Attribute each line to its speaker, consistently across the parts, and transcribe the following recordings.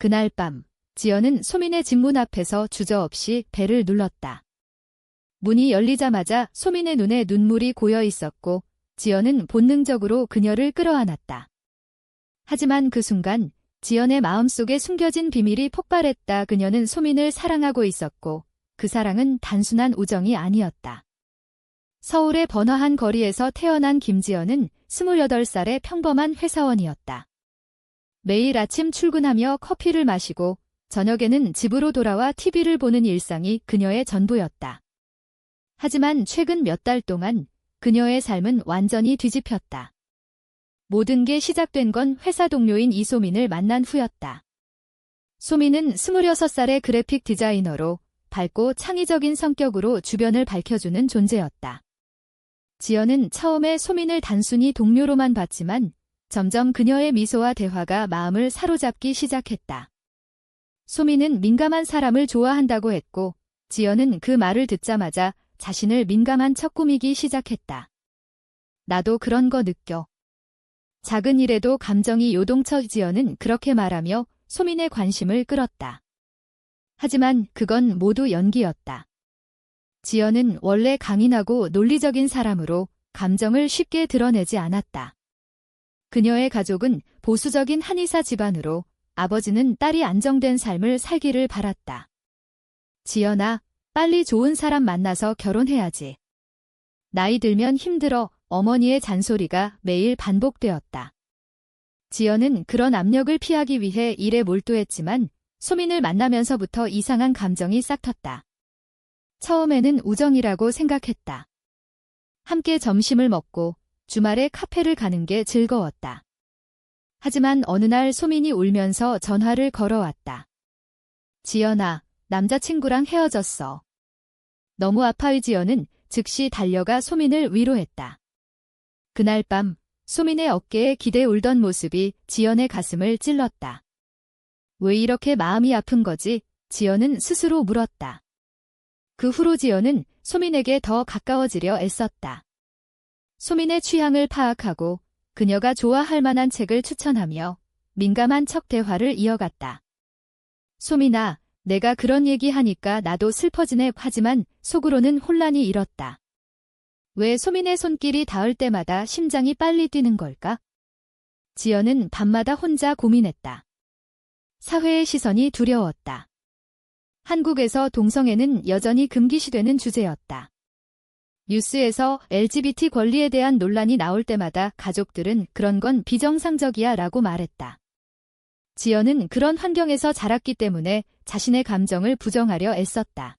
Speaker 1: 그날 밤, 지연은 소민의 집 문 앞에서 주저없이 벨을 눌렀다. 문이 열리자마자 소민의 눈에 눈물이 고여 있었고 지연은 본능적으로 그녀를 끌어안았다. 하지만 그 순간 지연의 마음속에 숨겨진 비밀이 폭발했다. 그녀는 소민을 사랑하고 있었고 그 사랑은 단순한 우정이 아니었다. 서울의 번화한 거리에서 태어난 김지연은 28살의 평범한 회사원이었다. 매일 아침 출근하며 커피를 마시고 저녁에는 집으로 돌아와 TV를 보는 일상이 그녀의 전부였다. 하지만 최근 몇 달 동안 그녀의 삶은 완전히 뒤집혔다. 모든 게 시작된 건 회사 동료인 이소민을 만난 후였다. 소민은 26살의 그래픽 디자이너로 밝고 창의적인 성격으로 주변을 밝혀주는 존재였다. 지연은 처음에 소민을 단순히 동료로만 봤지만 점점 그녀의 미소와 대화가 마음을 사로잡기 시작했다. 소민은 민감한 사람을 좋아한다고 했고 지연은 그 말을 듣자마자 자신을 민감한 척 꾸미기 시작했다. 나도 그런 거 느껴. 작은 일에도 감정이 요동쳐. 지연은 그렇게 말하며 소민의 관심을 끌었다. 하지만 그건 모두 연기였다. 지연은 원래 강인하고 논리적인 사람으로 감정을 쉽게 드러내지 않았다. 그녀의 가족은 보수적인 한의사 집안으로 아버지는 딸이 안정된 삶을 살기를 바랐다. 지연아, 빨리 좋은 사람 만나서 결혼해야지. 나이 들면 힘들어. 어머니의 잔소리가 매일 반복되었다. 지연은 그런 압력을 피하기 위해 일에 몰두했지만 소민을 만나면서부터 이상한 감정이 싹텄다. 처음에는 우정이라고 생각했다. 함께 점심을 먹고 주말에 카페를 가는 게 즐거웠다. 하지만 어느 날 소민이 울면서 전화를 걸어왔다. 지연아, 남자친구랑 헤어졌어. 너무 아파요. 지연은 즉시 달려가 소민을 위로했다. 그날 밤 소민의 어깨에 기대 울던 모습이 지연의 가슴을 찔렀다. 왜 이렇게 마음이 아픈 거지? 지연은 스스로 물었다. 그 후로 지연은 소민에게 더 가까워지려 애썼다. 소민의 취향을 파악하고 그녀가 좋아할 만한 책을 추천하며 민감한 척 대화를 이어갔다. 소민아, 내가 그런 얘기하니까 나도 슬퍼지네. 하지만 속으로는 혼란이 일었다. 왜 소민의 손길이 닿을 때마다 심장이 빨리 뛰는 걸까? 지연은 밤마다 혼자 고민했다. 사회의 시선이 두려웠다. 한국에서 동성애는 여전히 금기시되는 주제였다. 뉴스에서 LGBT 권리에 대한 논란이 나올 때마다 가족들은 그런 건 비정상적이야 라고 말했다. 지연은 그런 환경에서 자랐기 때문에 자신의 감정을 부정하려 애썼다.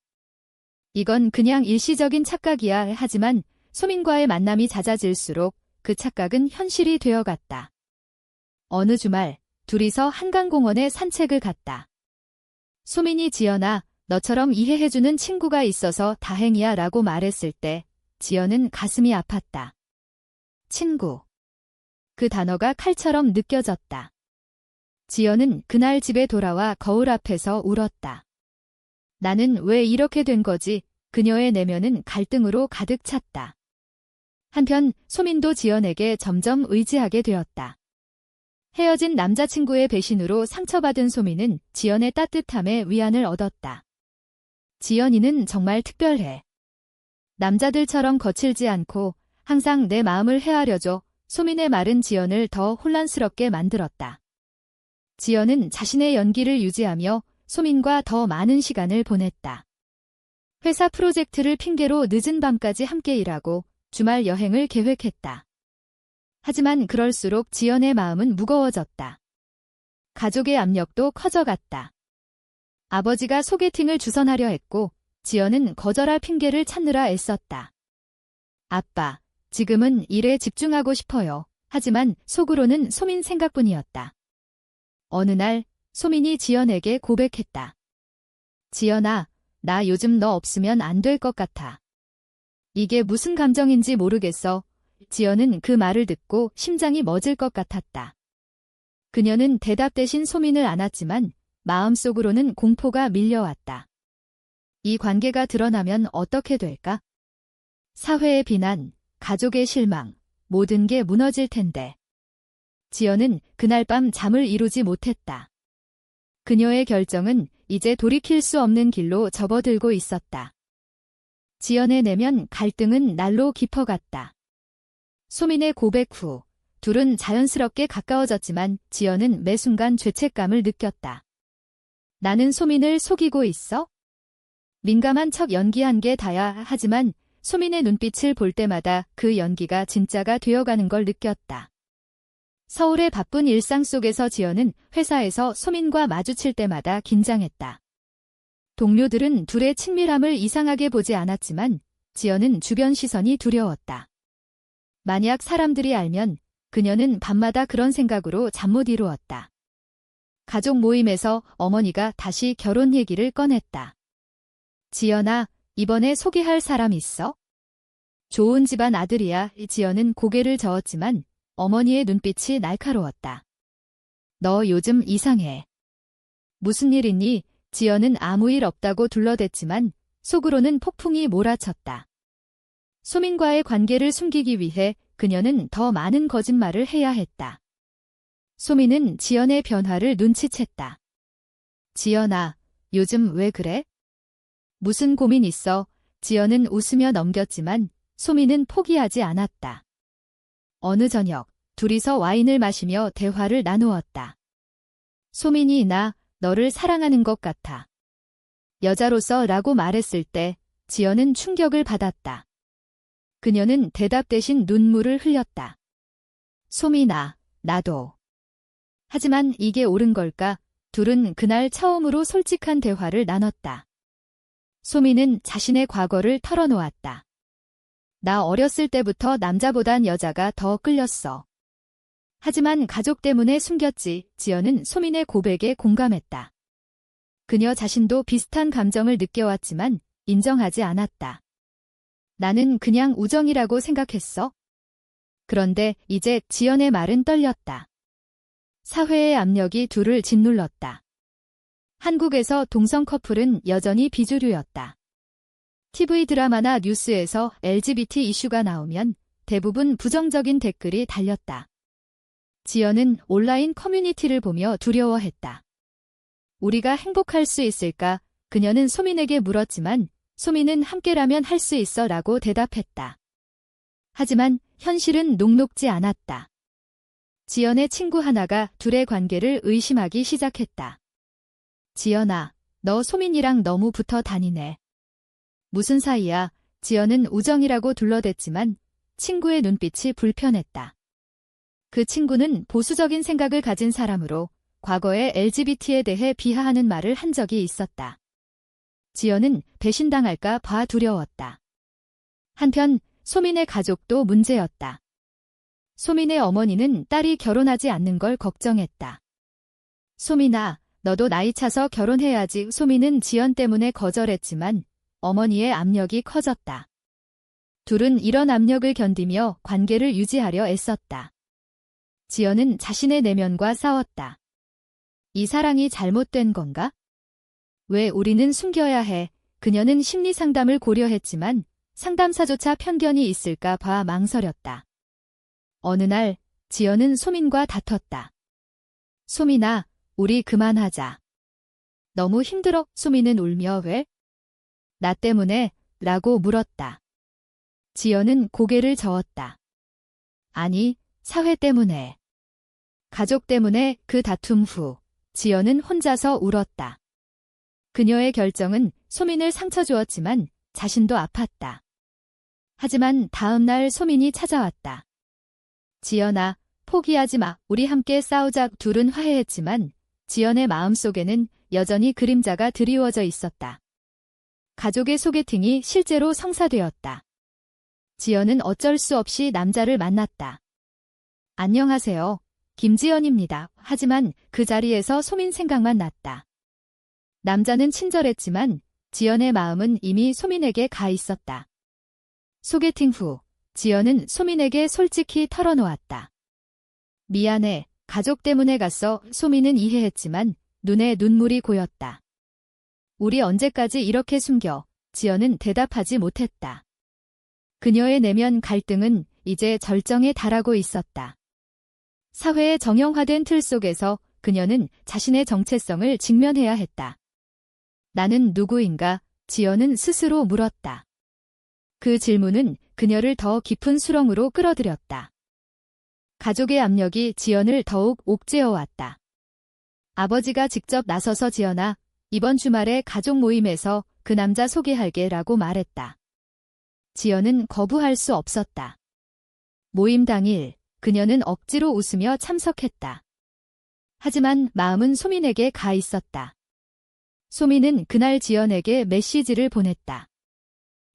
Speaker 1: 이건 그냥 일시적인 착각이야. 하지만 소민과의 만남이 잦아질수록 그 착각은 현실이 되어갔다. 어느 주말 둘이서 한강공원에 산책을 갔다. 소민이 지연아, 너처럼 이해해주는 친구가 있어서 다행이야 라고 말했을 때 지연은 가슴이 아팠다. 친구. 그 단어가 칼처럼 느껴졌다. 지연은 그날 집에 돌아와 거울 앞에서 울었다. 나는 왜 이렇게 된 거지? 그녀의 내면은 갈등으로 가득 찼다. 한편 소민도 지연에게 점점 의지하게 되었다. 헤어진 남자친구의 배신으로 상처받은 소민은 지연의 따뜻함에 위안을 얻었다. 지연이는 정말 특별해. 남자들처럼 거칠지 않고 항상 내 마음을 헤아려줘. 소민의 말은 지연을 더 혼란스럽게 만들었다. 지연은 자신의 연기를 유지하며 소민과 더 많은 시간을 보냈다. 회사 프로젝트를 핑계로 늦은 밤까지 함께 일하고 주말 여행을 계획했다. 하지만 그럴수록 지연의 마음은 무거워졌다. 가족의 압력도 커져갔다. 아버지가 소개팅을 주선하려 했고 지연은 거절할 핑계를 찾느라 애썼다. 아빠, 지금은 일에 집중하고 싶어요. 하지만 속으로는 소민 생각뿐이었다. 어느 날 소민이 지연에게 고백했다. 지연아, 나 요즘 너 없으면 안 될 것 같아. 이게 무슨 감정인지 모르겠어. 지연은 그 말을 듣고 심장이 멎을 것 같았다. 그녀는 대답 대신 소민을 안았지만 마음속으로는 공포가 밀려왔다. 이 관계가 드러나면 어떻게 될까? 사회의 비난, 가족의 실망, 모든 게 무너질 텐데. 지연은 그날 밤 잠을 이루지 못했다. 그녀의 결정은 이제 돌이킬 수 없는 길로 접어들고 있었다. 지연의 내면 갈등은 날로 깊어갔다. 소민의 고백 후 둘은 자연스럽게 가까워졌지만 지연은 매 순간 죄책감을 느꼈다. 나는 소민을 속이고 있어? 민감한 척 연기한 게 다야. 하지만 소민의 눈빛을 볼 때마다 그 연기가 진짜가 되어가는 걸 느꼈다. 서울의 바쁜 일상 속에서 지연은 회사에서 소민과 마주칠 때마다 긴장했다. 동료들은 둘의 친밀함을 이상하게 보지 않았지만 지연은 주변 시선이 두려웠다. 만약 사람들이 알면 그녀는 밤마다 그런 생각으로 잠 못 이루었다. 가족 모임에서 어머니가 다시 결혼 얘기를 꺼냈다. 지연아, 이번에 소개할 사람 있어? 좋은 집안 아들이야. 지연은 고개를 저었지만 어머니의 눈빛이 날카로웠다. 너 요즘 이상해. 무슨 일 있니? 지연은 아무 일 없다고 둘러댔지만 속으로는 폭풍이 몰아쳤다. 소민과의 관계를 숨기기 위해 그녀는 더 많은 거짓말을 해야 했다. 소민은 지연의 변화를 눈치챘다. 지연아, 요즘 왜 그래? 무슨 고민 있어? 지연은 웃으며 넘겼지만 소민은 포기하지 않았다. 어느 저녁, 둘이서 와인을 마시며 대화를 나누었다. 소민이 나, 너를 사랑하는 것 같아. 여자로서 라고 말했을 때 지연은 충격을 받았다. 그녀는 대답 대신 눈물을 흘렸다. 소민아, 나도. 하지만 이게 옳은 걸까? 둘은 그날 처음으로 솔직한 대화를 나눴다. 소민은 자신의 과거를 털어놓았다. 나 어렸을 때부터 남자보단 여자가 더 끌렸어. 하지만 가족 때문에 숨겼지. 지연은 소민의 고백에 공감했다. 그녀 자신도 비슷한 감정을 느껴왔지만 인정하지 않았다. 나는 그냥 우정이라고 생각했어. 그런데 이제 지연의 말은 떨렸다. 사회의 압력이 둘을 짓눌렀다. 한국에서 동성 커플은 여전히 비주류였다. TV 드라마나 뉴스에서 LGBT 이슈가 나오면 대부분 부정적인 댓글이 달렸다. 지연은 온라인 커뮤니티를 보며 두려워했다. 우리가 행복할 수 있을까? 그녀는 소민에게 물었지만 소민은 함께라면 할 수 있어 라고 대답했다. 하지만 현실은 녹록지 않았다. 지연의 친구 하나가 둘의 관계를 의심하기 시작했다. 지연아, 너 소민이랑 너무 붙어 다니네. 무슨 사이야? 지연은 우정이라고 둘러댔지만 친구의 눈빛이 불편했다. 그 친구는 보수적인 생각을 가진 사람으로 과거에 LGBT에 대해 비하하는 말을 한 적이 있었다. 지연은 배신당할까 봐 두려웠다. 한편 소민의 가족도 문제였다. 소민의 어머니는 딸이 결혼하지 않는 걸 걱정했다. 소민아, 너도 나이 차서 결혼해야지. 소민은 지연 때문에 거절했지만 어머니의 압력이 커졌다. 둘은 이런 압력을 견디며 관계를 유지하려 애썼다. 지연은 자신의 내면과 싸웠다. 이 사랑이 잘못된 건가? 왜 우리는 숨겨야 해? 그녀는 심리 상담을 고려했지만 상담사조차 편견이 있을까 봐 망설였다. 어느 날 지연은 소민과 다퉜다. 소민아, 우리 그만하자. 너무 힘들어. 소민은 울며 왜? 나 때문에? 라고 물었다. 지연은 고개를 저었다. 아니, 사회 때문에. 가족 때문에. 그 다툼 후 지연은 혼자서 울었다. 그녀의 결정은 소민을 상처 주었지만 자신도 아팠다. 하지만 다음 날 소민이 찾아왔다. 지연아, 포기하지 마. 우리 함께 싸우자. 둘은 화해했지만 지연의 마음속에는 여전히 그림자가 드리워져 있었다. 가족의 소개팅이 실제로 성사되었다. 지연은 어쩔 수 없이 남자를 만났다. 안녕하세요. 김지연입니다. 하지만 그 자리에서 소민 생각만 났다. 남자는 친절했지만 지연의 마음은 이미 소민에게 가 있었다. 소개팅 후 지연은 소민에게 솔직히 털어놓았다. 미안해. 가족 때문에 갔어. 소민은 이해했지만 눈에 눈물이 고였다. 우리 언제까지 이렇게 숨겨? 지연은 대답하지 못했다. 그녀의 내면 갈등은 이제 절정에 달하고 있었다. 사회의 정형화된 틀 속에서 그녀는 자신의 정체성을 직면해야 했다. 나는 누구인가? 지연은 스스로 물었다. 그 질문은 그녀를 더 깊은 수렁으로 끌어들였다. 가족의 압력이 지연을 더욱 옥죄어왔다. 아버지가 직접 나서서 지연아, 이번 주말에 가족 모임에서 그 남자 소개할게 라고 말했다. 지연은 거부할 수 없었다. 모임 당일, 그녀는 억지로 웃으며 참석했다. 하지만 마음은 소민에게 가 있었다. 소민은 그날 지연에게 메시지를 보냈다.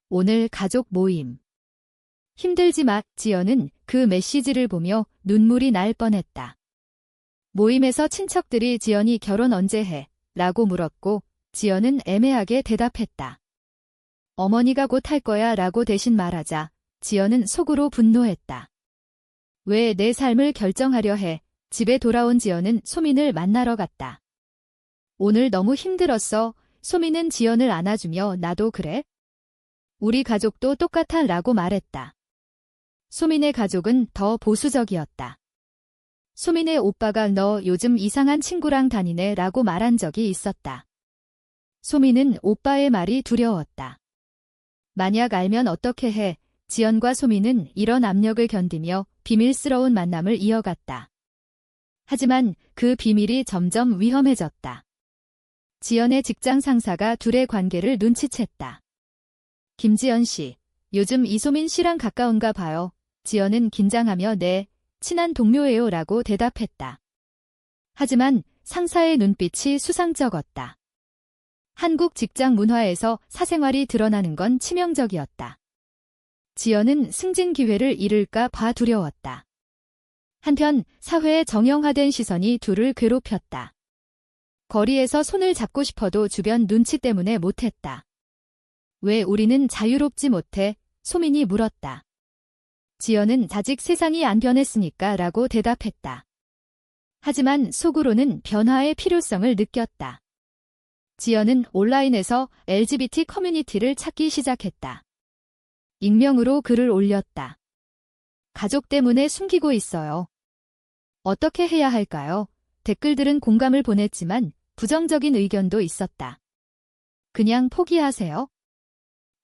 Speaker 1: 오늘 가족 모임. 힘들지 마. 지연은 그 메시지를 보며 눈물이 날 뻔했다. 모임에서 친척들이 지연이 결혼 언제 해? 라고 물었고 지연은 애매하게 대답했다. 어머니가 곧 할 거야 라고 대신 말하자 지연은 속으로 분노했다. 왜 내 삶을 결정하려 해? 집에 돌아온 지연은 소민을 만나러 갔다. 오늘 너무 힘들었어. 소민은 지연을 안아주며 나도 그래? 우리 가족도 똑같아 라고 말했다. 소민의 가족은 더 보수적이었다. 소민의 오빠가 너 요즘 이상한 친구랑 다니네 라고 말한 적이 있었다. 소민은 오빠의 말이 두려웠다. 만약 알면 어떻게 해? 지연과 소민은 이런 압력을 견디며 비밀스러운 만남을 이어갔다. 하지만 그 비밀이 점점 위험해졌다. 지연의 직장 상사가 둘의 관계를 눈치챘다. 김지연 씨, 요즘 이소민 씨랑 가까운가 봐요. 지연은 긴장하며 네, 친한 동료예요 라고 대답했다. 하지만 상사의 눈빛이 수상쩍었다. 한국 직장 문화에서 사생활이 드러나는 건 치명적이었다. 지연은 승진 기회를 잃을까 봐 두려웠다. 한편 사회의 정형화된 시선이 둘을 괴롭혔다. 거리에서 손을 잡고 싶어도 주변 눈치 때문에 못했다. 왜 우리는 자유롭지 못해? 소민이 물었다. 지연은 아직 세상이 안 변했으니까 라고 대답했다. 하지만 속으로는 변화의 필요성을 느꼈다. 지연은 온라인에서 LGBT 커뮤니티를 찾기 시작했다. 익명으로 글을 올렸다. 가족 때문에 숨기고 있어요. 어떻게 해야 할까요? 댓글들은 공감을 보냈지만 부정적인 의견도 있었다. 그냥 포기하세요.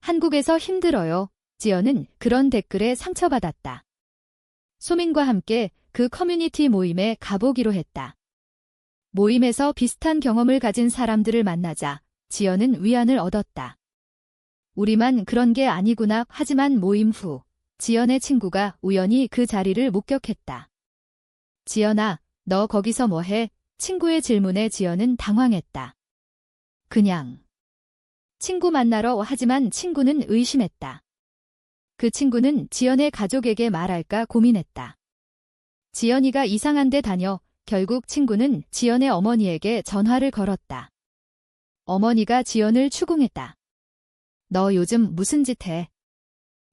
Speaker 1: 한국에서 힘들어요. 지연은 그런 댓글에 상처받았다. 소민과 함께 그 커뮤니티 모임에 가보기로 했다. 모임에서 비슷한 경험을 가진 사람들을 만나자 지연은 위안을 얻었다. 우리만 그런 게 아니구나. 하지만 모임 후 지연의 친구가 우연히 그 자리를 목격했다. 지연아, 너 거기서 뭐 해? 친구의 질문에 지연은 당황했다. 그냥. 친구 만나러. 하지만 친구는 의심했다. 그 친구는 지연의 가족에게 말할까 고민했다. 지연이가 이상한 데 다녀. 결국 친구는 지연의 어머니에게 전화를 걸었다. 어머니가 지연을 추궁했다. 너 요즘 무슨 짓 해?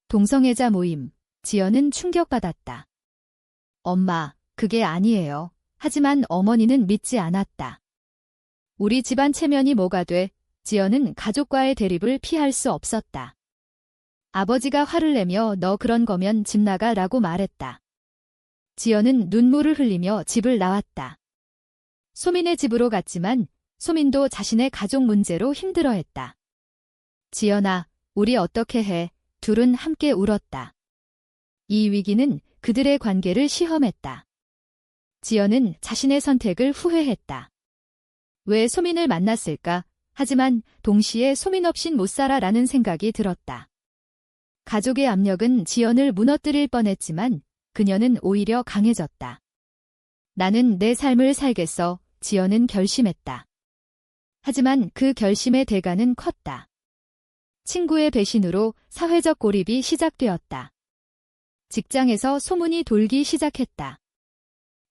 Speaker 1: 동성애자 모임. 지연은 충격받았다. 엄마, 그게 아니에요. 하지만 어머니는 믿지 않았다. 우리 집안 체면이 뭐가 돼? 지연은 가족과의 대립을 피할 수 없었다. 아버지가 화를 내며 너 그런 거면 집 나가 라고 말했다. 지연은 눈물을 흘리며 집을 나왔다. 소민의 집으로 갔지만 소민도 자신의 가족 문제로 힘들어했다. 지연아, 우리 어떻게 해? 둘은 함께 울었다. 이 위기는 그들의 관계를 시험했다. 지연은 자신의 선택을 후회했다. 왜 소민을 만났을까? 하지만 동시에 소민 없인 못 살아라는 생각이 들었다. 가족의 압력은 지연을 무너뜨릴 뻔했지만 그녀는 오히려 강해졌다. 나는 내 삶을 살겠어. 지연은 결심했다. 하지만 그 결심의 대가는 컸다. 친구의 배신으로 사회적 고립이 시작되었다. 직장에서 소문이 돌기 시작했다.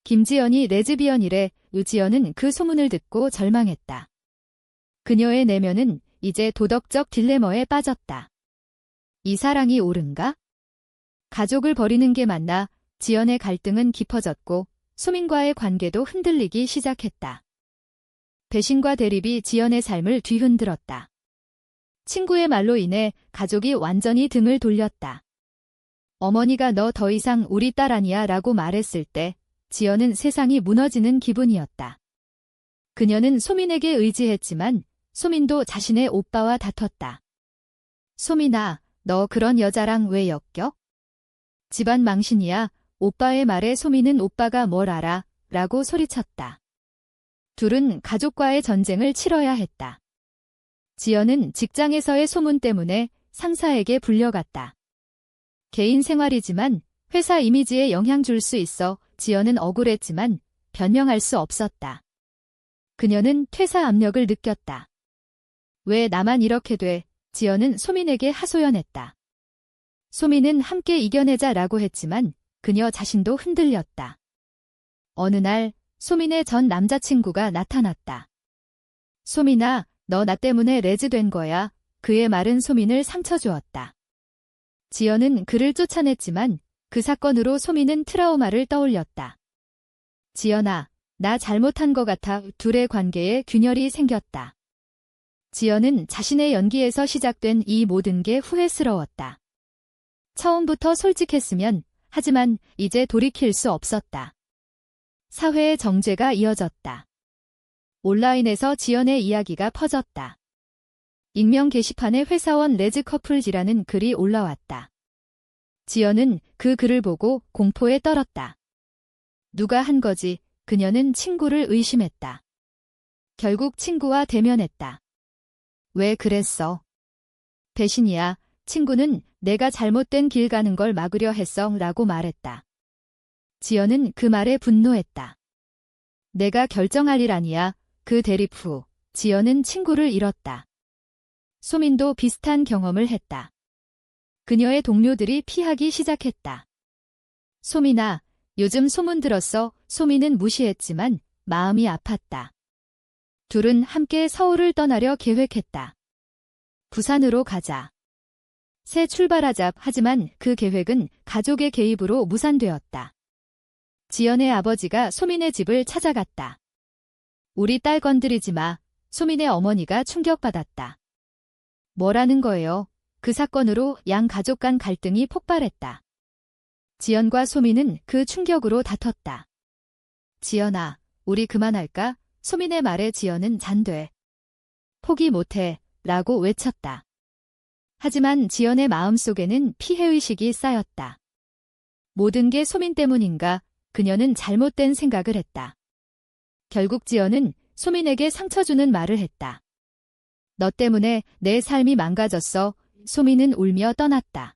Speaker 1: 김지연이 레즈비언이래. 지연은 그 소문을 듣고 절망했다. 그녀의 내면은 이제 도덕적 딜레마에 빠졌다. 이 사랑이 옳은가? 가족을 버리는 게 맞나? 지연의 갈등은 깊어졌고 소민과의 관계도 흔들리기 시작했다. 배신과 대립이 지연의 삶을 뒤흔들었다. 친구의 말로 인해 가족이 완전히 등을 돌렸다. 어머니가 너 더 이상 우리 딸 아니야 라고 말했을 때 지연은 세상이 무너지는 기분이었다. 그녀는 소민에게 의지했지만 소민도 자신의 오빠와 다퉜다. 소민아, 너 그런 여자랑 왜 엮여? 집안 망신이야. 오빠의 말에 소민은 오빠가 뭘 알아? 라고 소리쳤다. 둘은 가족과의 전쟁을 치러야 했다. 지연은 직장에서의 소문 때문에 상사에게 불려갔다. 개인 생활이지만 회사 이미지에 영향 줄 수 있어 지연은 억울했지만 변명할 수 없었다. 그녀는 퇴사 압력을 느꼈다. 왜 나만 이렇게 돼? 지연은 소민에게 하소연했다. 소민은 함께 이겨내자라고 했지만 그녀 자신도 흔들렸다. 어느 날 소민의 전 남자친구가 나타났다. 소민아, 너 나 때문에 레즈 된 거야. 그의 말은 소민을 상처 주었다. 지연은 그를 쫓아냈지만 그 사건으로 소민은 트라우마를 떠올렸다. 지연아, 나 잘못한 것 같아. 둘의 관계에 균열이 생겼다. 지연은 자신의 연기에서 시작된 이 모든 게 후회스러웠다. 처음부터 솔직했으면 하지만 이제 돌이킬 수 없었다. 사회의 정죄가 이어졌다. 온라인에서 지연의 이야기가 퍼졌다. 익명 게시판에 회사원 레즈 커플이라는 글이 올라왔다. 지연은 그 글을 보고 공포에 떨었다. 누가 한 거지? 그녀는 친구를 의심했다. 결국 친구와 대면했다. 왜 그랬어? 배신이야. 친구는 내가 잘못된 길 가는 걸 막으려 했어 라고 말했다. 지연은 그 말에 분노했다. 내가 결정할 일 아니야. 그 대립 후 지연은 친구를 잃었다. 소민도 비슷한 경험을 했다. 그녀의 동료들이 피하기 시작했다. 소민아, 요즘 소문 들었어. 소민은 무시했지만 마음이 아팠다. 둘은 함께 서울을 떠나려 계획했다. 부산으로 가자. 새 출발하자. 하지만 그 계획은 가족의 개입으로 무산되었다. 지연의 아버지가 소민의 집을 찾아갔다. 우리 딸 건드리지 마. 소민의 어머니가 충격받았다. 뭐라는 거예요? 그 사건으로 양 가족 간 갈등이 폭발했다. 지연과 소민은 그 충격으로 다퉜다. 지연아, 우리 그만할까? 소민의 말에 지연은 잔돼. 포기 못해. 라고 외쳤다. 하지만 지연의 마음속에는 피해의식이 쌓였다. 모든 게 소민 때문인가? 그녀는 잘못된 생각을 했다. 결국 지연은 소민에게 상처 주는 말을 했다. 너 때문에 내 삶이 망가졌어. 소민은 울며 떠났다.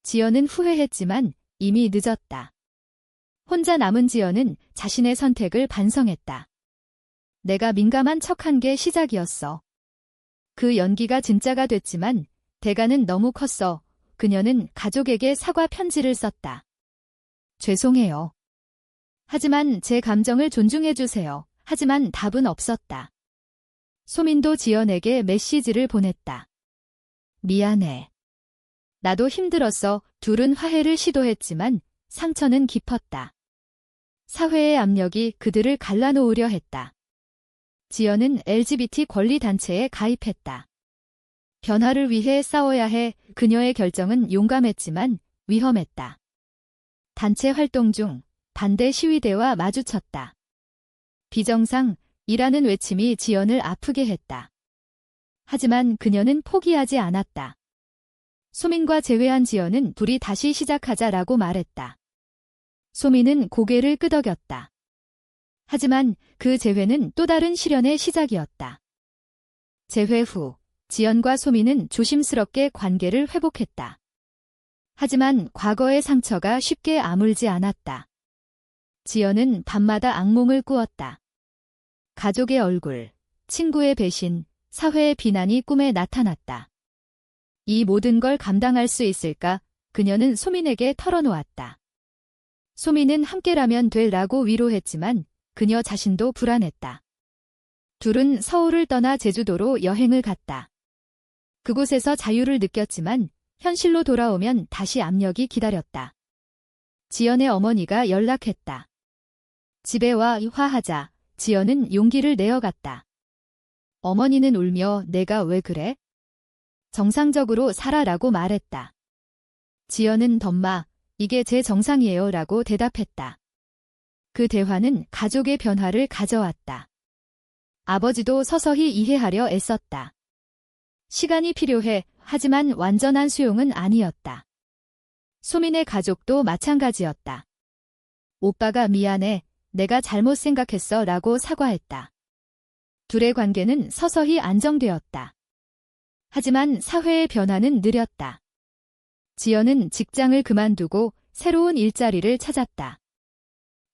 Speaker 1: 지연은 후회했지만 이미 늦었다. 혼자 남은 지연은 자신의 선택을 반성했다. 내가 민감한 척한 게 시작이었어. 그 연기가 진짜가 됐지만 대가는 너무 컸어. 그녀는 가족에게 사과 편지를 썼다. 죄송해요. 하지만 제 감정을 존중해주세요. 하지만 답은 없었다. 소민도 지연에게 메시지를 보냈다. 미안해. 나도 힘들었어. 둘은 화해를 시도했지만 상처는 깊었다. 사회의 압력이 그들을 갈라놓으려 했다. 지연은 LGBT 권리단체에 가입했다. 변화를 위해 싸워야 해. 그녀의 결정은 용감했지만 위험했다. 단체 활동 중 반대 시위대와 마주쳤다. 비정상이라는 외침이 지연을 아프게 했다. 하지만 그녀는 포기하지 않았다. 소민과 재회한 지연은 둘이 다시 시작하자라고 말했다. 소민은 고개를 끄덕였다. 하지만 그 재회는 또 다른 시련의 시작이었다. 재회 후 지연과 소민은 조심스럽게 관계를 회복했다. 하지만 과거의 상처가 쉽게 아물지 않았다. 지연은 밤마다 악몽을 꾸었다. 가족의 얼굴, 친구의 배신, 사회의 비난이 꿈에 나타났다. 이 모든 걸 감당할 수 있을까? 그녀는 소민에게 털어놓았다. 소민은 함께라면 돼라고 위로했지만 그녀 자신도 불안했다. 둘은 서울을 떠나 제주도로 여행을 갔다. 그곳에서 자유를 느꼈지만 현실로 돌아오면 다시 압력이 기다렸다. 지연의 어머니가 연락했다. 집에 와 화하자. 지연은 용기를 내어갔다. 어머니는 울며 내가 왜 그래? 정상적으로 살아라고 말했다. 지연은 덤마, 이게 제 정상이에요 라고 대답했다. 그 대화는 가족의 변화를 가져왔다. 아버지도 서서히 이해하려 애썼다. 시간이 필요해. 하지만 완전한 수용은 아니었다. 소민의 가족도 마찬가지였다. 오빠가 미안해. 내가 잘못 생각했어 라고 사과했다. 둘의 관계는 서서히 안정되었다. 하지만 사회의 변화는 느렸다. 지연은 직장을 그만두고 새로운 일자리를 찾았다.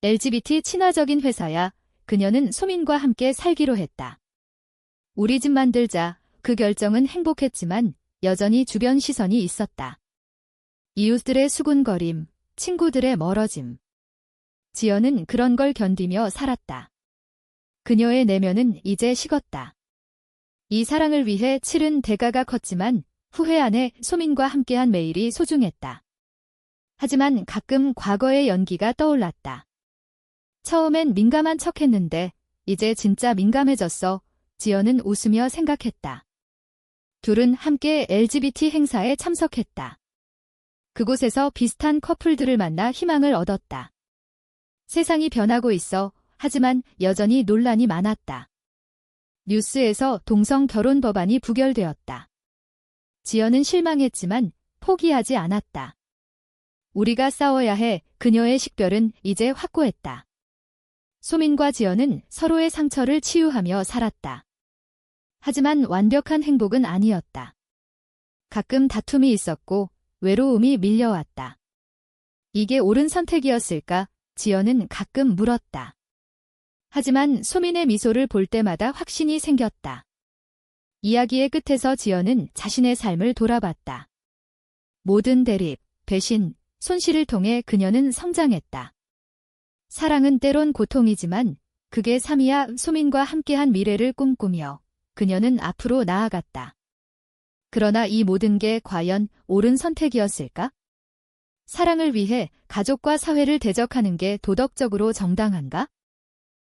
Speaker 1: LGBT 친화적인 회사야. 그녀는 소민과 함께 살기로 했다. 우리 집 만들자. 그 결정은 행복했지만 여전히 주변 시선이 있었다. 이웃들의 수군거림, 친구들의 멀어짐. 지연은 그런 걸 견디며 살았다. 그녀의 내면은 이제 식었다. 이 사랑을 위해 치른 대가가 컸지만 후회 안에 소민과 함께한 매일이 소중했다. 하지만 가끔 과거의 연기가 떠올랐다. 처음엔 민감한 척했는데 이제 진짜 민감해졌어. 지연은 웃으며 생각했다. 둘은 함께 LGBT 행사에 참석했다. 그곳에서 비슷한 커플들을 만나 희망을 얻었다. 세상이 변하고 있어. 하지만 여전히 논란이 많았다. 뉴스에서 동성 결혼 법안이 부결되었다. 지연은 실망했지만 포기하지 않았다. 우리가 싸워야 해. 그녀의 식별은 이제 확고했다. 소민과 지연은 서로의 상처를 치유하며 살았다. 하지만 완벽한 행복은 아니었다. 가끔 다툼이 있었고 외로움이 밀려왔다. 이게 옳은 선택이었을까? 지연은 가끔 물었다. 하지만 소민의 미소를 볼 때마다 확신이 생겼다. 이야기의 끝에서 지연은 자신의 삶을 돌아봤다. 모든 대립, 배신, 손실을 통해 그녀는 성장했다. 사랑은 때론 고통이지만 그게 삶이야. 소민과 함께한 미래를 꿈꾸며 그녀는 앞으로 나아갔다. 그러나 이 모든 게 과연 옳은 선택이었을까? 사랑을 위해 가족과 사회를 대적하는 게 도덕적으로 정당한가?